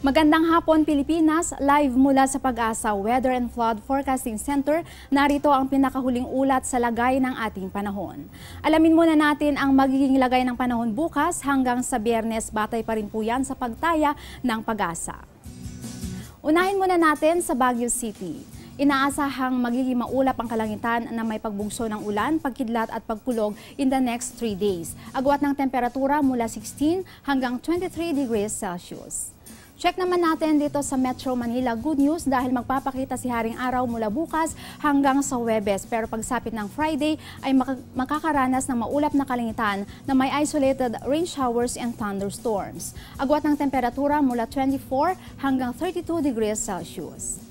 Magandang hapon Pilipinas, live mula sa Pag-asa Weather and Flood Forecasting Center. Narito ang pinakahuling ulat sa lagay ng ating panahon. Alamin muna natin ang magiging lagay ng panahon bukas hanggang sa Biyernes, batay pa rin po yan sa pagtaya ng Pag-asa. Unahin muna natin sa Baguio City. Inaasahang magiging maulap ang kalangitan na may pagbugso ng ulan, pagkidlat at pagkulog in the next 3 days. Agwat ng temperatura mula 16 hanggang 23 degrees Celsius. Check naman natin dito sa Metro Manila. Good news dahil magpapakita si Haring Araw mula bukas hanggang sa Huwebes. Pero pagsapit ng Friday ay makakaranas ng maulap na kalangitan na may isolated rain showers and thunderstorms. Agwat ng temperatura mula 24 hanggang 32 degrees Celsius.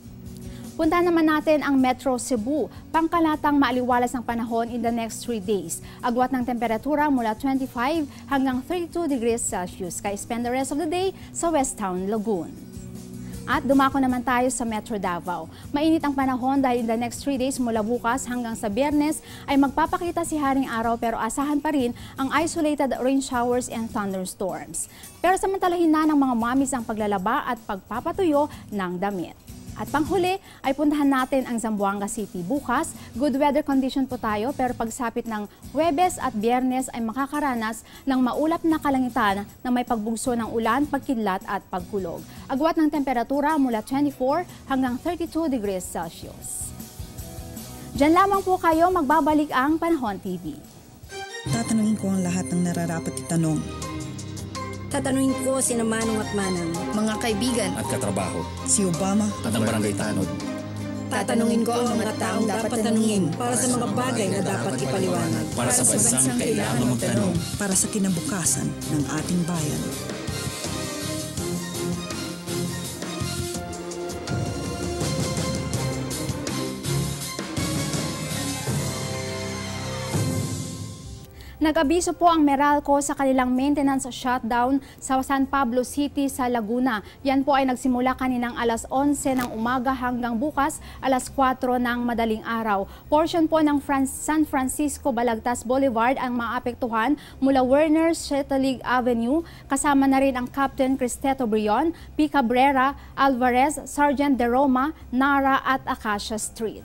Punta naman natin ang Metro Cebu, pangkalatang maaliwalas ng panahon in the next 3 days. Agwat ng temperatura mula 25 hanggang 32 degrees Celsius. Kaya spend the rest of the day sa West Town, Lagoon. At dumako naman tayo sa Metro Davao. Mainit ang panahon dahil in the next 3 days mula bukas hanggang sa Biyernes ay magpapakita si Haring Araw pero asahan pa rin ang isolated rain showers and thunderstorms. Pero samantalahin na ng mga mamis ang paglalaba at pagpapatuyo ng damit. At panghuli ay puntahan natin ang Zamboanga City. Bukas, good weather condition po tayo pero pagsapit ng Huwebes at Biyernes ay makakaranas ng maulap na kalangitan na may pagbugso ng ulan, pagkidlat at pagkulog. Agwat ng temperatura mula 24 hanggang 32 degrees Celsius. Diyan lamang po kayo, magbabalik ang Panahon TV. Tatanungin ko ang lahat ng nararapat itanong. Tatanungin ko sina Manong at Manang, mga kaibigan at katrabaho, Si Obama at ang barangay tanod. tatanungin ko ang mga taong dapat tanungin para sa mga bagay na dapat ipaliwanag. Para sa bansang kailangan magtanong. para sa kinabukasan ng ating bayan. Nag-abiso po ang Meralco sa kanilang maintenance shutdown sa San Pablo City sa Laguna. Yan po ay nagsimula kaninang alas 11 ng umaga hanggang bukas alas 4 ng madaling araw. Portion po ng San Francisco Balagtas Boulevard ang maapektuhan mula Werner Shetelig Avenue. Kasama na rin ang Captain Cristeto Brion, P. Cabrera, Alvarez, Sergeant De Roma, Nara at Acacia Street.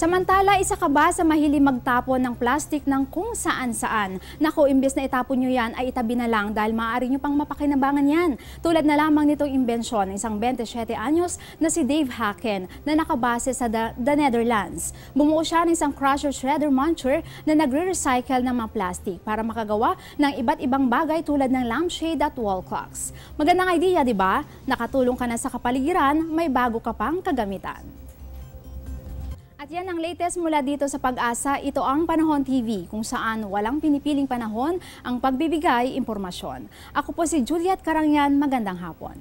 Samantala, isa ka ba sa mahilig magtapon ng plastic ng kung saan-saan? Naku, imbes na itapon nyo yan, ay itabi na lang dahil maaari nyo pang mapakinabangan yan. Tulad na lamang nitong imbensyon ng isang 27 anyos na si Dave Haken na nakabase sa the Netherlands. Bumuo siya ng isang crusher shredder muncher na nagre-recycle ng mga plastic para makagawa ng iba't ibang bagay tulad ng lampshade at wall clocks. Magandang idea, di ba? Nakatulong ka na sa kapaligiran, may bago ka pang kagamitan. At yan ang latest mula dito sa Pag-asa. Ito ang Panahon TV, kung saan walang pinipiling panahon ang pagbibigay impormasyon. Ako po si Juliet Karangyan. Magandang hapon.